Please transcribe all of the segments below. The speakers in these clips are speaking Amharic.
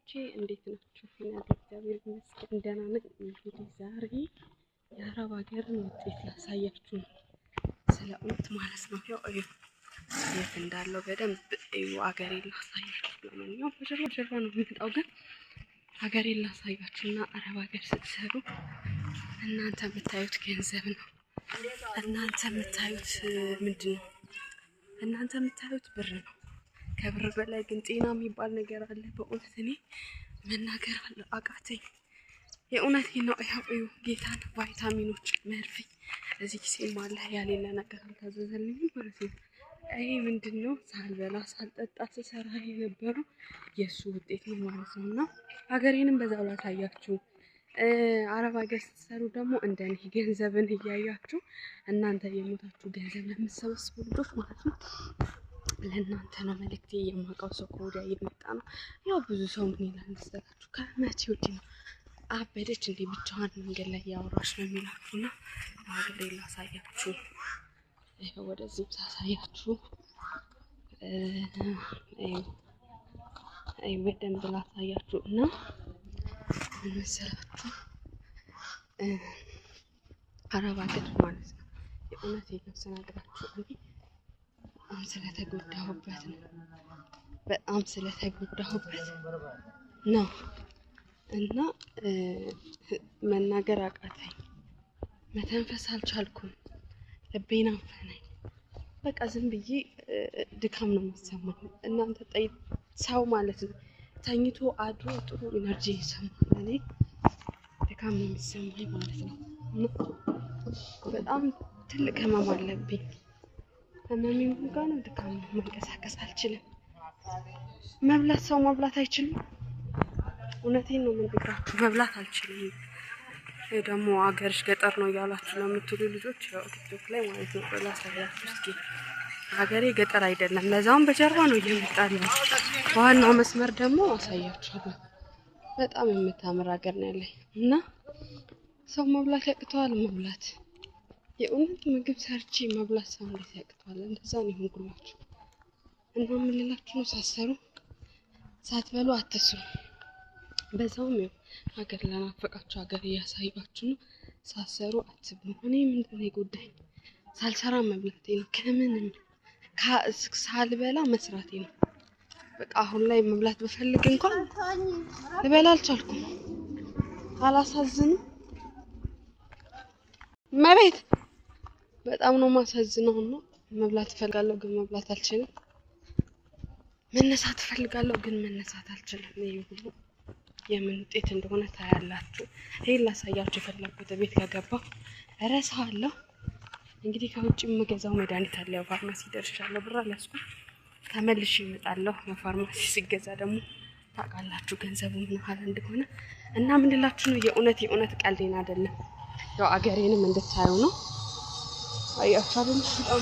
ቤተሰቦቼ እንዴት ናችሁ? እግዚአብሔር ይመስገን ደህና ነኝ። እንግዲህ ዛሬ የአረብ ሀገርን ውጤት ላሳያችሁ ስለ እውነት ማለት ነው። ያው የት እንዳለው በደንብ ሀገሬን ላሳያችሁ። ለማንኛውም በጀርባ ነው የሚመጣው፣ ግን ሀገሬን ላሳያችሁና አረብ ሀገር ስትሰሩ እናንተ የምታዩት ገንዘብ ነው። እናንተ የምታዩት ምንድን ነው? እናንተ የምታዩት ብር ነው። ከብር በላይ ግን ጤና የሚባል ነገር አለ። በእውነት እኔ መናገር አቃተኝ። የእውነቴን ነው። ያው ጌታን ቫይታሚኖች መርፌ እዚህ ጊዜም አለ ያሌለ ነገር አልታዘዘልኝም ማለት ነው። ይሄ ምንድን ነው? ሳልበላ ሳልጠጣ ስሰራ የነበረው የእሱ ውጤት ነው ማለት ነው። እና ሀገሬንም በዛው ላሳያችሁ። አረብ ሀገር ስትሰሩ ደግሞ እንደኔ ገንዘብን እያያችሁ እናንተ የሞታችሁ ገንዘብ ለምትሰበስቡ ልጆች ማለት ነው ለእናንተ ነው መልእክቴ። የማውቀው ሰው ከወዲያ እየመጣ ነው። ያው ብዙ ሰው ምን ይላል መሰላችሁ? ከመቼ ወዲህ ነው አበደች እንዴ ብቻዋን መንገድ ላይ ያወራሽ ነው የሚላችሁና ሀገሬ ላሳያችሁ። ይሄው ወደዚህ ሳሳያችሁ በደንብ ላሳያችሁ እና ምን መሰላችሁ አረብ ሀገር ማለት ነው የእውነት የነፍሰናግራችሁ እንዴ ስለተጎዳሁበት ነው። በጣም ስለተጎዳሁበት ነው እና መናገር አቃተኝ። መተንፈስ አልቻልኩም። ልቤን አፈነኝ። በቃ ዝም ብዬ ድካም ነው የሚሰማኝ። እናንተ ሰው ማለት ነው ተኝቶ አድሮ ጥሩ ኢነርጂ ይሰማል። እኔ ድካም ነው የሚሰማኝ ማለት ነው። በጣም ትልቅ ህመም አለብኝ። ህመሜም ጋር ነው ድካም ነው። መንቀሳቀስ አልችልም። መብላት ሰው መብላት አይችልም። እውነቴን ነው የምነግራችሁ፣ መብላት አልችልም። ደግሞ አገርሽ ገጠር ነው እያላችሁ ለምትሉ ልጆች ያው ቲክቶክ ላይ ማለት ነው ላሳያችሁ እስኪ። ሀገሬ ገጠር አይደለም፣ ለዛውም በጀርባ ነው እየመጣለሁ። ዋናው መስመር ደግሞ አሳያችኋለሁ። በጣም የምታምር ሀገር ነው ያለኝ እና ሰው መብላት ያቅተዋል። መብላት የእውነት ምግብ ሰርቼ መብላት ሰው እንዴት ያቅተዋል? እንደዛ ነው የሆንኩላችሁ። እና ምን ልላችሁ ነው፣ ሳሰሩ ሳትበሉ አትስሩ። በዛውም ያው ሀገር ለናፈቃችሁ ሀገር እያሳያችሁ ነው። ሳሰሩ አትብሉ። እኔ ምንድነው የጎዳኝ? ሳልሰራ መብላቴ ነው። ከምንም ሳልበላ መስራቴ ነው። በቃ አሁን ላይ መብላት በፈልግ እንኳን ልበላ አልቻልኩም። አላሳዝንም? መቤት በጣም ነው ማሳዝነው ነው። መብላት እፈልጋለሁ ግን መብላት አልችልም። መነሳት እፈልጋለሁ ግን መነሳት አልችልም። ይሄ ሁሉ የምን ውጤት እንደሆነ ታያላችሁ። ይሄን ላሳያችሁ የፈለኩት ቤት ከገባሁ እረሳለሁ። እንግዲህ ከውጭ የምገዛው መድኃኒት አለ። ያው ፋርማሲ ደርሻለሁ። ብር አልያዝኩም። ተመልሼ እመጣለሁ። ፋርማሲ ሲገዛ ደግሞ ታውቃላችሁ ገንዘቡ ምን ያህል እንደሆነ እና ምን ልላችሁ ነው፣ የእውነት ቀልዴን አይደለም። ያው አገሬንም እንድታዩ ነው። አያችሁ አይደል? በጣም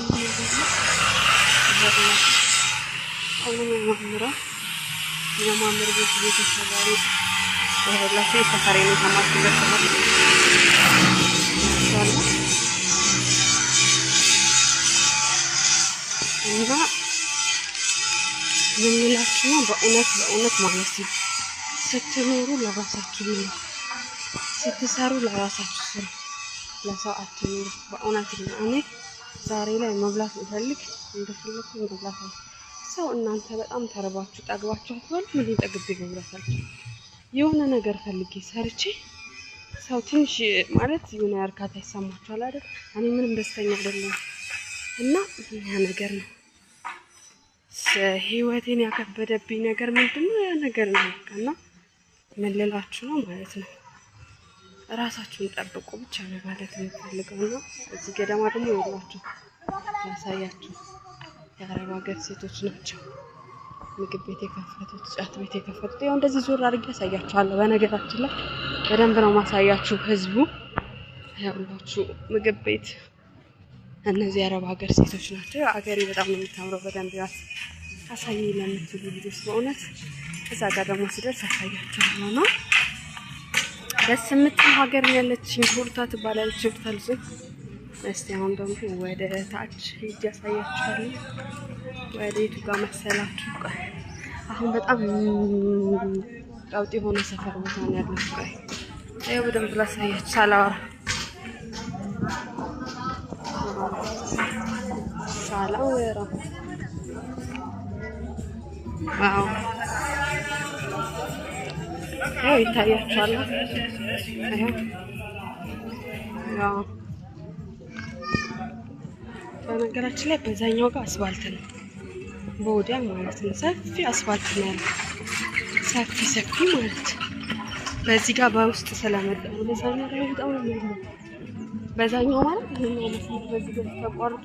ነው የማምር ቤት እየተሰራሪ ወላሂ ሰፈሬ ነው ተማርኩበት እና ምን ልላችሁ ነው፣ በእውነት ማለት ነው ስትኖሩ ለራሳችሁ ነው፣ ስትሰሩ ለራሳችሁ ስሩ፣ ለሰው አትኑሩ። በእውነት ነው። እኔ ዛሬ ላይ መብላት ብፈልግ እንደፈለኩ መብላት ነው። ሰው እናንተ በጣም ተርባችሁ ጠግባችሁ አትበሉ። ምን ጠግቤ መብላት አልችልም። የሆነ ነገር ፈልጌ ሰርቼ ሰው ትንሽ ማለት የሆነ እርካታ ይሰማችኋል አይደል? እኔ ምንም ደስተኛ አይደለም እና ያ ነገር ነው ህይወቴን ያከበደብኝ ነገር ምንድነው? ያ ነገር ነው እና ምን ልላችሁ ነው ማለት ነው ራሳችሁን ጠብቁ ብቻ ነው ማለት ነው ፈልገውና እዚህ ገደማ ደግሞ ይወላችሁ ያሳያችሁ የአረብ ሀገር ሴቶች ናቸው ምግብ ቤት የከፈቱት፣ ጫት ቤት የከፈቱት። ያው እንደዚህ ዞር አድርጌ ያሳያችኋለሁ። በነገራችን ላይ በደንብ ነው ማሳያችሁ። ህዝቡ ያውላችሁ ምግብ ቤት እነዚህ የአረብ ሀገር ሴቶች ናቸው። ሀገሬ በጣም ነው የምታምረው። በደንብ አሳይ ለምትሉ ልጆች በእውነት እዛ ጋር ደግሞ ስደርስ አሳያችኋለሁ ነው። ደስ የምትል ሀገር ያለችኝ ሆልታ ትባላለች። ሆልታልሱ እስቲ አሁን ደግሞ ወደ ታች ሂጅ ያሳያችኋለሁ። ወደ የቱ ጋር መሰላችሁ? አሁን በጣም ቀውጢ የሆነ ሰፈር ቦታ ነው ያለው። ይኸው በደንብ ላሳያችሁ ሳላወራ አዎ ያው ይታያችኋል። ያው በነገራችን ላይ በዛኛው ጋር አስፋልት ነው፣ በወዲያ ማለት ነው። ሰፊ አስፋልት ነው ያለው፣ ሰፊ ማለት በዚህ ጋር በውስጥ ስለመጣ ነው። በዛኛው ጋር በጣም ነው የሚያምረው። በዛኛው ማለት ይሄኛው መስመር በዚህ ጋር ተቋርጦ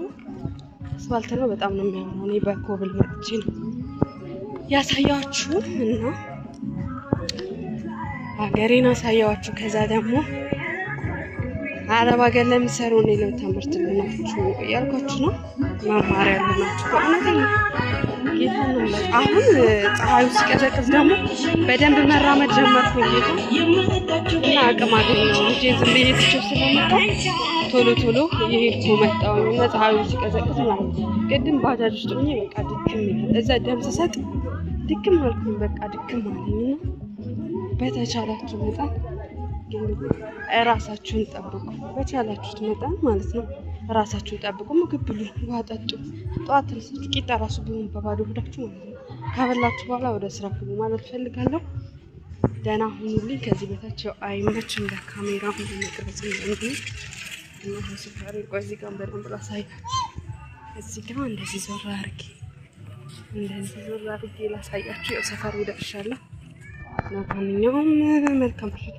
አስፋልት ነው። በጣም ነው የሚያምረው። እኔ በኮብል መጥቼ ነው ያሳያችሁ እና ሀገሬን አሳያችሁ። ከዛ ደግሞ አረብ ሀገር ለሚሰሩ እኔ ለትምህርት ልናችሁ እያልኳችሁ ነው። መማሪያ ልናችሁ በእውነተኛ ጌታ ነው። አሁን ፀሐዩ ሲቀዘቅዝ ደግሞ በደንብ መራመድ ጀመርኩኝ ጌታ እና አቅም አገኘሁ እንጂ ዝም ብዬ ትቼው ስለመጣሁ ቶሎ እየሄድኩ መጣሁ እና ፀሐዩ ሲቀዘቅዝ ማለት ነው። ቅድም ባጃጅ ውስጥ ሆኜ በቃ ድክም ይላል። እዛ ደም ስሰጥ ድክም አልኩኝ። በቃ ድክም አለኝና በተቻላችሁ መጠን ራሳችሁን ጠብቁ። በቻላችሁት መጠን ማለት ነው ራሳችሁን ጠብቁ። ምግብ ብሉ፣ ውሃ ጠጡ። ጠዋት ተነሳችሁ ቂጣ ራሱ ቢሆን በባዶ ሆዳችሁ ማለት ነው ካበላችሁ በኋላ ወደ ስራ ግቡ ማለት ፈልጋለሁ። ደህና ሁኑልኝ። ከዚህ በታቸው አይመችም ለካሜራ ሁሉ መቅረጽ እንዴ እና ሰፈር ቆይ እዚህ ጋር በደንብ ላሳያችሁ። እዚህ ጋር እንደዚህ ዞር አድርጌ ላሳያችሁ። ያው ሰፈሩ ደርሻለሁ። ለማንኛውም መልካም ምሽት።